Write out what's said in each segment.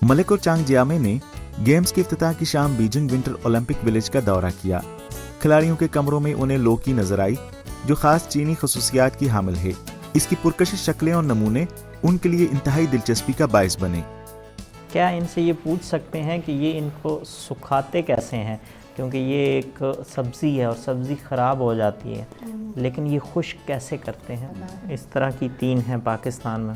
मलिक और चांग जियामे ने गेम्स के इफ्तिताह की शाम बीजिंग विंटर ओलंपिक विलेज का दौरा किया। खिलाड़ियों के कमरों में उन्हें लोकी नजर आई, जो खास चीनी खसूसियात की हामिल है। इसकी पुरकशिश शक्लें और नमूने उनके लिए इंतहाई दिलचस्पी का बायस बने। क्या इनसे ये पूछ सकते हैं कि ये इनको सुखाते कैसे हैं, क्योंकि ये एक सब्ज़ी है और सब्ज़ी ख़राब हो जाती है, लेकिन ये खुश्क कैसे करते हैं? इस तरह की 3 हैं पाकिस्तान में।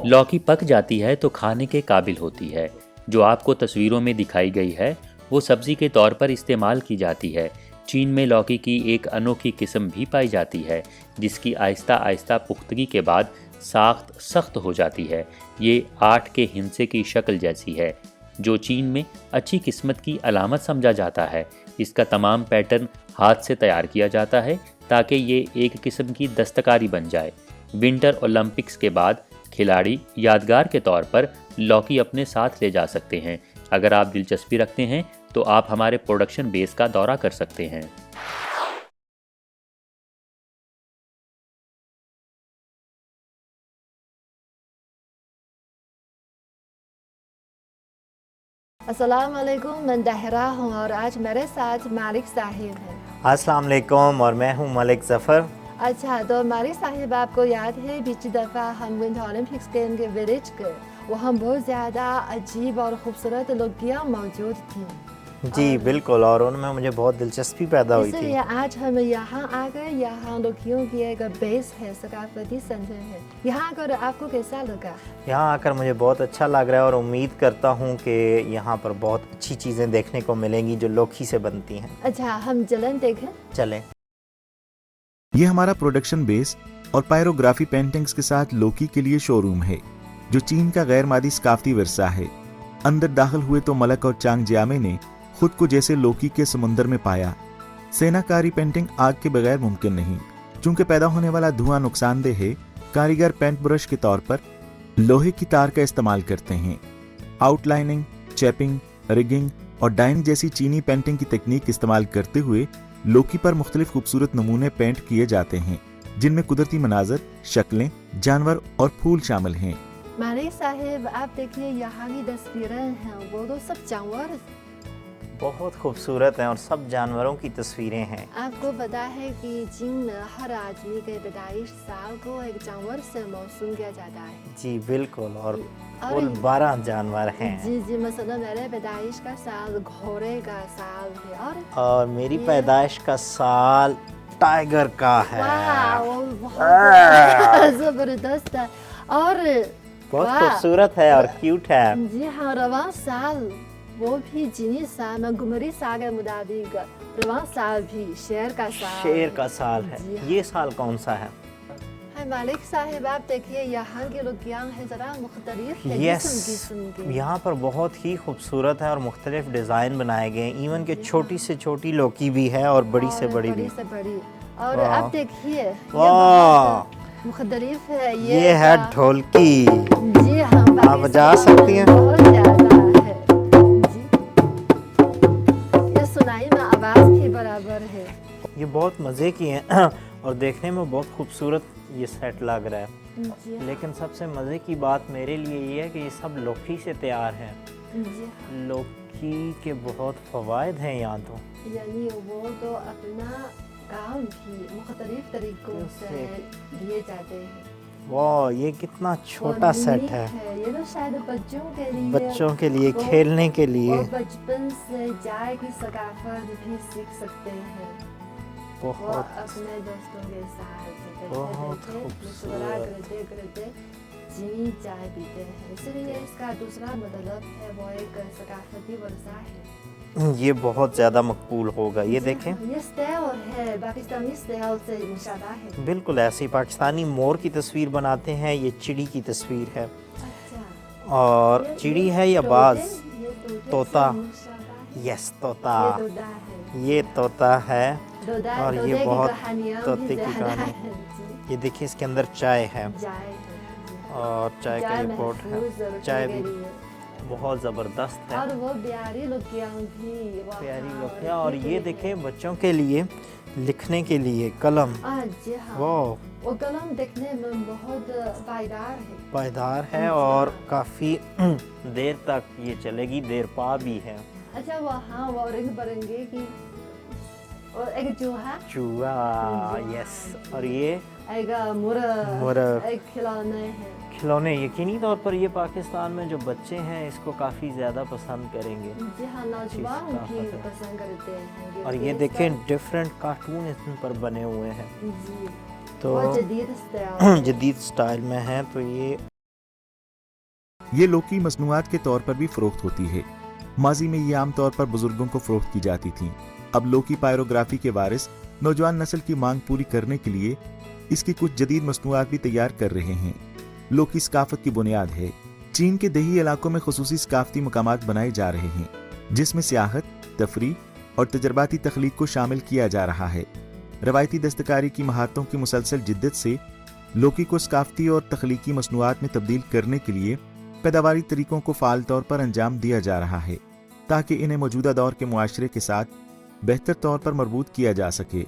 लौकी पक जाती है तो खाने के काबिल होती है। जो आपको तस्वीरों में दिखाई गई है वो सब्ज़ी के तौर पर इस्तेमाल की जाती है। चीन में लौकी की एक अनोखी किस्म भी पाई जाती है, जिसकी आहिस्ता आहिस्ता पुख्तगी के बाद साख्त सख्त हो जाती है। ये 8 के हिंसे की शक्ल जैसी है, जो चीन में अच्छी किस्मत की अलामत समझा जाता है। इसका तमाम पैटर्न हाथ से तैयार किया जाता है ताकि ये एक किस्म की दस्तकारी बन जाए। विंटर ओलंपिक्स के बाद खिलाड़ी यादगार के तौर पर लौकी अपने साथ ले जा सकते हैं। अगर आप दिलचस्पी रखते हैं तो आप हमारे प्रोडक्शन बेस का दौरा कर सकते हैं। अस्सलाम वालेकुम, मैं दाहिरा हूँ और आज मेरे साथ मालिक साहिब हैं। अस्सलाम वालेकुम और मैं हूँ मलिक ज़फ़र। अच्छा, तो मालिक साहिब आपको याद है पिछली दफ़ा हम विंटर ओलंपिक्स गेम के विलेज गए, वहाँ बहुत ज़्यादा अजीब और ख़ूबसूरत लोकियाँ मौजूद थी। जी बिल्कुल, और उनमें मुझे बहुत दिलचस्पी पैदा हुई थी। इसलिए आज हम यहाँ आ गए। यहाँ लोकियों की एक बेस है, सकाफती सेंटर है। यहाँ आकर आपको कैसा लगा? यहाँ आकर मुझे बहुत अच्छा लग रहा है और उम्मीद करता हूँ कि यहाँ पर बहुत अच्छी चीज़ें देखने को मिलेंगी जो लौकी से बनती हैं। अच्छा, हम जलन देखें? चलें। ये हमारा प्रोडक्शन बेस और पायरोग्राफी पेंटिंग्स के साथ लोकी के लिए शोरूम है, जो चीन का गैर मादी सकाफती विरसा है। अंदर दाखिल हुए तो मलक और चांग जियामे ने खुद को जैसे लोकी के समुंदर में पाया। सेनाकारी पेंटिंग आग के बगैर मुमकिन नहीं, चूंकि पैदा होने वाला धुआं नुकसानदेह है। कारीगर पेंट ब्रश के तौर पर लोहे की तार का इस्तेमाल करते हैं। आउटलाइनिंग, चैपिंग, रिगिंग और डाइंग जैसी चीनी पेंटिंग की तकनीक इस्तेमाल करते हुए लोकी पर मुख्तलिफ खूबसूरत नमूने पेंट किए जाते हैं, जिनमें कुदरती मनाजर, शक्लें, जानवर और फूल शामिल हैं। मालिक साहिब, आप देखिए यहाँ की तस्वीरें हैं, वो तो सब जानवर बहुत खूबसूरत हैं और सब जानवरों की तस्वीरें हैं। आपको पता है कि चीन में हर आदमी के पैदाइश साल को एक जानवर से मौसूम किया जाता है। जी बिल्कुल, और कुल 12 जानवर हैं। जी, मसलन मेरे पैदाइश का साल घोड़े का साल है और मेरी पैदाइश का साल टाइगर का है। वाह, बहुत जबरदस्त है और बहुत खूबसूरत है और क्यूट है। जी हाँ, रवां साल वो भी चीनी साल में घुमरी साल के मुताबिक रवां साल भी शेर का साल है। हाँ। ये साल कौन सा है? मालिक साहिब, आप देखिए यहाँ के लोकियाँ हैं ज़रा मुख्तलिफ है। किस्म के यहाँ पर बहुत ही खूबसूरत है और मुख्तलिफ डिज़ाइन बनाए गए हैं। इवन के छोटी से छोटी लौकी भी है और बड़ी से बड़ी भी। और आप देखिए मुख्तलिफ है। ये है ढोलकी। जी हाँ, आप बजा सकती हैं? बहुत ज़्यादा है जी, ये सुनाई में आवाज़ के बराबर है। ये बहुत मज़े की हैं और देखने में बहुत खूबसूरत ये सेट लग रहा है। जी लेकिन सबसे मज़े की बात मेरे लिए ये है कि ये सब लौकी से तैयार है। जी, लौकी के बहुत फ़वाइद हैं यहाँ तो। यानी वो तो अपना काम भी मुख्तलिफ तरीकों से दिए जाते हैं। वाह, ये कितना छोटा सेट है। ये तो शायद बच्चों के लिए खेलने के लिए। और बचपन से जाए की सकाफत भी सीख सकते हैं। बहुत अपने दोस्तों के साथ बहुत खूबसूरत करते चीनी चाय पीते हैं, इसलिए इसका दूसरा मतलब है वो एक सकाफती वर्षा है। ये बहुत ज़्यादा मकबूल होगा। ये देखें, ये स्टाइल है, पाकिस्तानी स्टाइल से मुशाबा है। बिल्कुल ऐसी पाकिस्तानी मोर की तस्वीर बनाते हैं। ये चिड़ी की तस्वीर है। अच्छा, और चिड़ी है या बाज? तोता। यस, तोता। ये तोता है और ये बहुत तोते की कहानी। ये देखिए, इसके अंदर चाय है और चाय का ये पॉट है। चाय भी बहुत ज़बरदस्त है और वो प्यारी लोकियाँ भी, प्यारी लोकियाँ। और ये देखें, बच्चों के लिए लिखने के लिए कलम। जी हाँ, वो कलम देखने में बहुत पायदार है। पायदार है और काफ़ी देर तक ये चलेगी, देर पा भी है। अच्छा वहाँ वो रंग बिरंगे की और एक चूहा, चूहा, यस। और ये एक मुर्ग, मुर्ग। एक खिलौने हैं। खिलौने यकीनी तौर पर ये पाकिस्तान में जो बच्चे हैं इसको काफ़ी ज़्यादा पसंद करेंगे। जी हाँ, नौजवान चीज़ भी का पसंद करते हैं। और ये देखें डिफरेंट कार्टून इन पर बने हुए हैं, जी, तो बहुत जदीद स्टाइल। जदीद स्टाइल में है। तो ये लौकी मसनूआत के तौर पर भी फरोख्त होती है। माजी में ये आमतौर पर बुजुर्गों को फरोख्त की जाती थी। अब लौकी पायरोग्राफी के वारिस नौजवान नस्ल की मांग पूरी करने के लिए इसकी कुछ जदीद मसनूआत भी तैयार कर रहे हैं। लौकी सकाफत की बुनियाद है। चीन के देही इलाकों में खुसूसी सकाफती मकामात बनाए जा रहे हैं, जिसमें सियाहत, तफरीह और तजर्बाती तख्लीक को शामिल किया जा रहा है। रवायती दस्तकारी की महारतों की मुसलसल जिद्दत से लौकी को सकाफती और तख्लीकी मसनूआत में तब्दील करने के लिए पैदावारी तरीकों को फाल तौर पर अंजाम दिया जा रहा है, ताकि इन्हें मौजूदा दौर के मुआशरे के साथ बेहतर तौर पर मरबूत किया जा सके।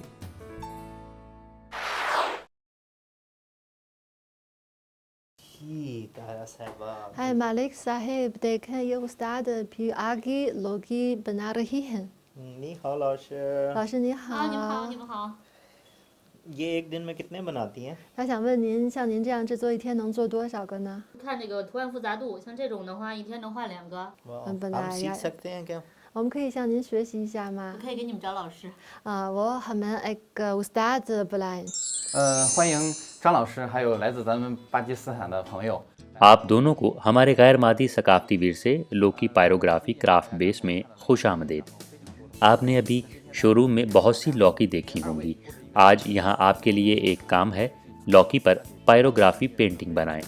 हाय मालिक साहेब, देखें ये उस्ताद भी आगे लौकी बना रही हैं। 你好老师， 老师你好， 你们好，你们好。 ये एक दिन में कितने बनाती हैं? 他想问您，像您这样制作一天能做多少个呢？ 看这个图案复杂度，像这种的话，一天能画2个。 हम हम बनाया सीख सकते हैं क्या? 我们可以向您学习一下吗 我？可以给你们找老师。 我हमें एक उस्ताद बुलाएं। 欢迎张老师，还有来自咱们巴基斯坦的朋友。 आप दोनों को हमारे गैर मादी सकाफती वीर से लौकी पायरोग्राफी क्राफ्ट बेस में खुश आमदेद। आपने अभी शोरूम में बहुत सी लौकी देखी होंगी। आज यहाँ आपके लिए एक काम है, लौकी पर पायरोग्राफी पेंटिंग बनाएं।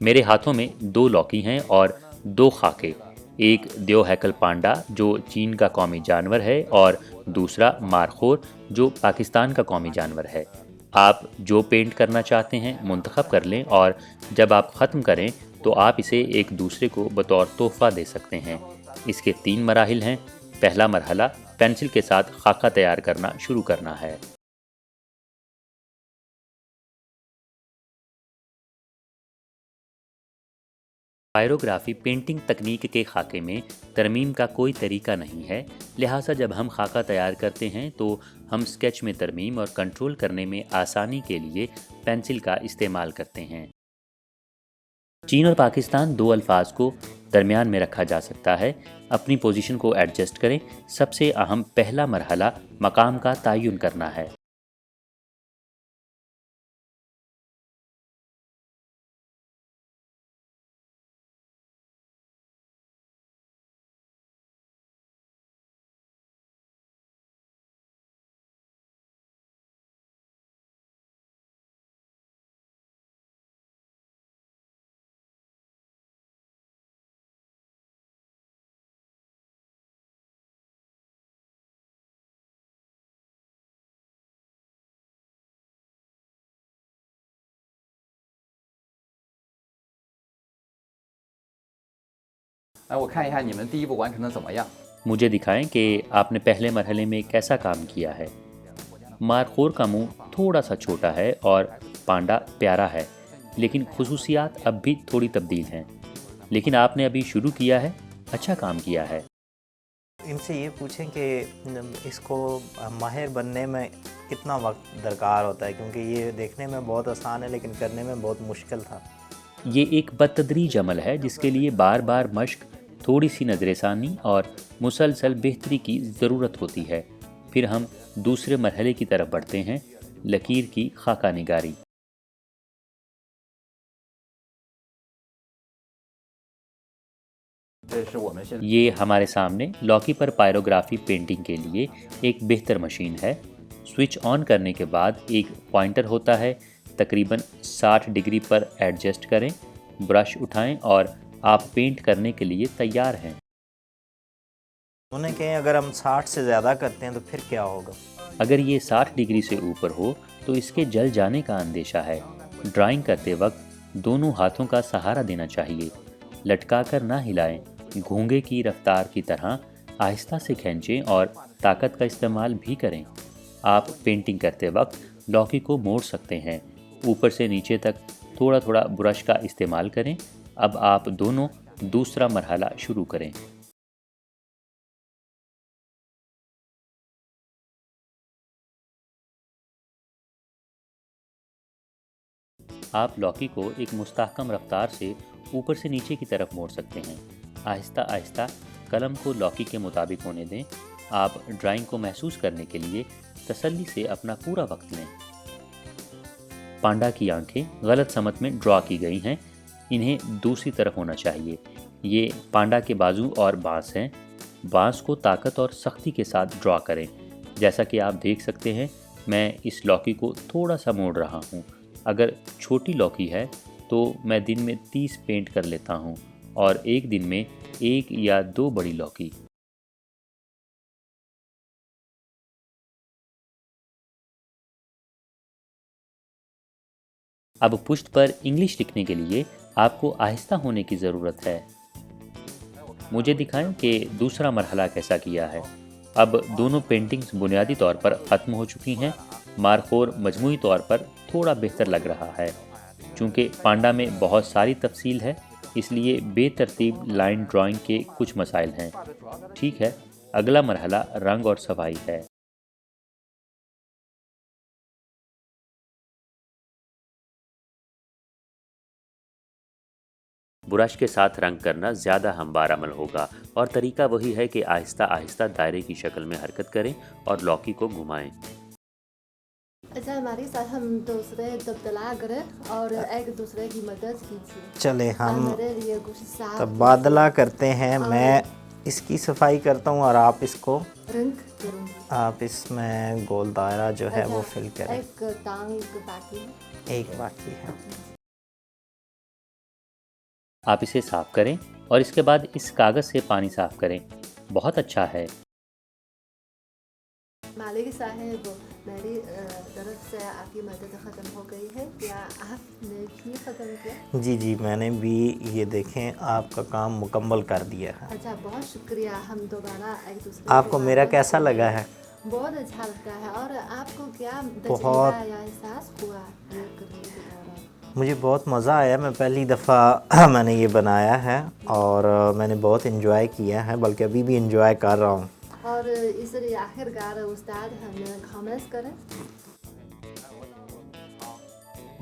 मेरे हाथों में 2 लौकी हैं और 2 खाके, एक देव हैकल पांडा जो चीन का कौमी जानवर है और दूसरा मारखोर जो पाकिस्तान का कौमी जानवर है। आप जो पेंट करना चाहते हैं मुंतखब कर लें और जब आप ख़त्म करें तो आप इसे एक दूसरे को बतौर तोहफ़ा दे सकते हैं। इसके 3 मराहिल हैं। पहला मरहला पेंसिल के साथ खाका तैयार करना शुरू करना है। पायरोग्राफी पेंटिंग तकनीक के खाके में तरमीम का कोई तरीका नहीं है, लिहाजा जब हम खाका तैयार करते हैं तो हम स्केच में तरमीम और कंट्रोल करने में आसानी के लिए पेंसिल का इस्तेमाल करते हैं। चीन और पाकिस्तान 2 अल्फाज को दरमियान में रखा जा सकता है। अपनी पोजीशन को एडजस्ट करें। सबसे अहम पहला मरहला मकाम का तयन करना है।我看一下你们第一步完成的怎么样。 मुझे दिखाएं कि आपने पहले मरहले में कैसा काम किया है। मारखोर का मुंह थोड़ा सा छोटा है और पांडा प्यारा है, लेकिन खुसूसियात अब भी थोड़ी तब्दील हैं। लेकिन आपने अभी शुरू किया है, अच्छा काम किया है। इनसे ये पूछें कि इसको माहिर बनने में कितना वक्त दरकार होता है, क्योंकि ये देखने में बहुत आसान है लेकिन करने में बहुत मुश्किल था। ये एक बतदरीज अमल है जिसके लिए बार बार मश्क, थोड़ी सी नज़रसानी और मुसलसल बेहतरी की ज़रूरत होती है। फिर हम दूसरे मरहले की तरफ बढ़ते हैं, लकीर की खाका निगारी। ये हमारे सामने लौकी पर पायरोग्राफी पेंटिंग के लिए एक बेहतर मशीन है। स्विच ऑन करने के बाद एक पॉइंटर होता है। तकरीबन 60 डिग्री पर एडजस्ट करें, ब्रश उठाएं और आप पेंट करने के लिए तैयार हैं। उन्हें कहें अगर हम 60 से ज़्यादा करते हैं तो फिर क्या होगा? अगर ये 60 डिग्री से ऊपर हो तो इसके जल जाने का अंदेशा है। ड्राइंग करते वक्त दोनों हाथों का सहारा देना चाहिए। लटका कर ना हिलाएं, घोंगे की रफ्तार की तरह आहिस्ता से खींचें और ताकत का इस्तेमाल भी करें। आप पेंटिंग करते वक्त लौकी को मोड़ सकते हैं, ऊपर से नीचे तक थोड़ा थोड़ा ब्रश का इस्तेमाल करें। अब आप दोनों दूसरा मरहला शुरू करें। आप लौकी को एक मुस्तहकम रफ्तार से ऊपर से नीचे की तरफ मोड़ सकते हैं। आहिस्ता आहिस्ता कलम को लौकी के मुताबिक होने दें। आप ड्राइंग को महसूस करने के लिए तसल्ली से अपना पूरा वक्त लें। पांडा की आंखें गलत समत में ड्रॉ की गई हैं, इन्हें दूसरी तरफ होना चाहिए। ये पांडा के बाजू और बांस हैं। बांस को ताकत और सख्ती के साथ ड्रॉ करें। जैसा कि आप देख सकते हैं, मैं इस लौकी को थोड़ा सा मोड़ रहा हूँ। अगर छोटी लौकी है तो मैं दिन में 30 पेंट कर लेता हूँ और एक दिन में 1 या 2 बड़ी लौकी। अब पुष्ट पर इंग्लिश लिखने के लिए आपको आहिस्ता होने की ज़रूरत है। मुझे दिखाएं कि दूसरा मरहला कैसा किया है। अब दोनों पेंटिंग्स बुनियादी तौर पर ख़त्म हो चुकी हैं। मार्कोर मजमूई तौर पर थोड़ा बेहतर लग रहा है। चूँकि पांडा में बहुत सारी तफसील है, इसलिए बेतरतीब लाइन ड्राइंग के कुछ मसाइल हैं। ठीक है, अगला मरहला रंग और सफाई है। ब्रश के साथ रंग करना ज़्यादा हमवार अमल होगा और तरीका वही है कि आहिस्ता आहिस्ता दायरे की शक्ल में हरकत करें और लौकी को घुमाएं। अच्छा, हमारे साथ हम दूसरे तब्दला करें और एक दूसरे की मदद कीजिए। चले हम हमारे लिए कुछ साफ तबादला करते हैं। मैं इसकी सफाई करता हूँ और आप इसको रंग करूँगी। आप इसमें गोल दायरा जो है वो फिल करें। एक टांग बाकी है। एक बाकी है। आप इसे साफ करें और इसके बाद इस कागज़ से पानी साफ करें। बहुत अच्छा है। मालिक साहब, मेरी तरफ से आपकी मदद ख़त्म हो गई है। क्या आपने भी ख़त्म किया? जी जी, मैंने भी ये देखें आपका काम मुकम्मल कर दिया है। अच्छा, बहुत शुक्रिया। हम दोबारा एक दूसरे आपको की मेरा मदद कैसा करेंगे। लगा है? बहुत अच्छा लगता है। और आपको क्या बहुत- तजुर्बा या एहसास हुआ ये करने के दौरान? मुझे बहुत मज़ा आया। मैं पहली दफ़ा मैंने ये बनाया है और मैंने बहुत इन्जॉय किया है, बल्कि अभी भी इन्जॉय कर रहा हूँ। और इसलिए आखिरकार उस्ताद हमें कमेंट्स करें।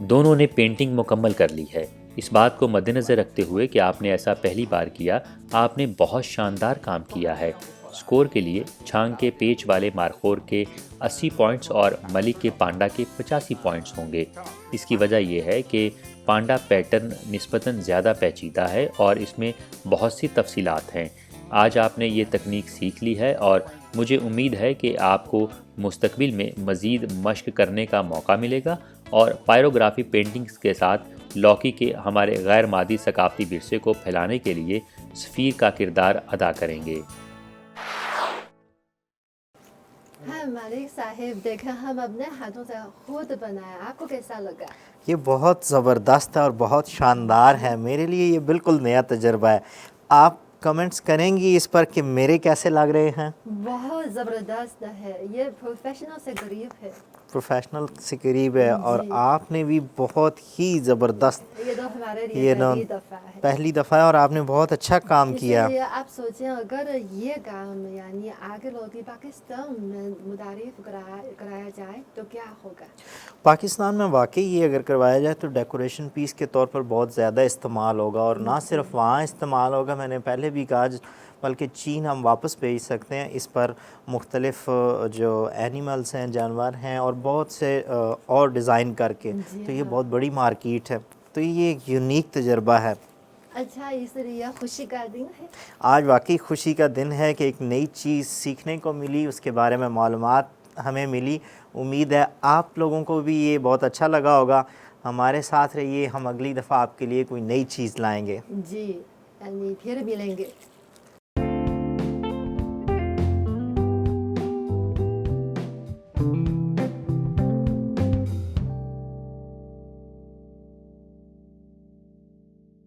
दोनों ने पेंटिंग मुकम्मल कर ली है। इस बात को मद्देनज़र रखते हुए कि आपने ऐसा पहली बार किया, आपने बहुत शानदार काम किया है। स्कोर के लिए छांग के पेच वाले मार्कोर के 80 पॉइंट्स और मलिक के पांडा के 85 पॉइंट्स होंगे। इसकी वजह यह है कि पांडा पैटर्न निस्बतन ज़्यादा पेचीदा है और इसमें बहुत सी तफसीलात हैं। आज आपने ये तकनीक सीख ली है और मुझे उम्मीद है कि आपको मुस्तकबिल में मज़ीद मश्क करने का मौका मिलेगा और पायरोग्राफी पेंटिंग्स के साथ लौकी के हमारे गैर मादी सकाफ़ती विरसे को फैलाने के लिए सफ़ीर का किरदार अदा करेंगे। हाँ मालिक साहब, देखा हम अपने हाथों से खुद बनाया। आपको कैसा लगा? ये बहुत ज़बरदस्त है और बहुत शानदार है। मेरे लिए ये बिल्कुल नया तजुर्बा है। आप कमेंट्स करेंगी इस पर कि मेरे कैसे लग रहे हैं? बहुत ज़बरदस्त है। ये प्रोफेशनल से करीब है। प्रोफेशनल से करीब है और आपने भी बहुत ही ज़बरदस्त ये तो हमारे लिए ये ना पहली दफ़ा है। पहली दफ़ा है और आपने बहुत अच्छा काम किया। इसलिए आप सोचें, अगर ये काम यानी आगे लोगी पाकिस्तान में मुतारिफ कराया जाए तो क्या होगा? पाकिस्तान में वाकई ये अगर करवाया जाए तो डेकोरेशन पीस के तौर पर बहुत ज़्यादा इस्तेमाल होगा और ना सिर्फ वहाँ इस्तेमाल होगा, मैंने पहले भी कहा, बल्कि चीन हम वापस भेज सकते हैं। इस पर मुख्तलिफ जो एनिमल्स हैं, जानवर हैं और बहुत से और डिज़ाइन करके, तो ये बहुत बड़ी मार्केट है। तो ये एक यूनिक तजर्बा है। अच्छा, इसलिए खुशी का दिन है। आज वाकई खुशी का दिन है कि एक नई चीज़ सीखने को मिली, उसके बारे में मालूमात हमें मिली। उम्मीद है आप लोगों को भी ये बहुत अच्छा लगा होगा। हमारे साथ रहिए, हम अगली दफ़ा आपके लिए कोई नई चीज़ लाएंगे। जी, यानी फिर मिलेंगे।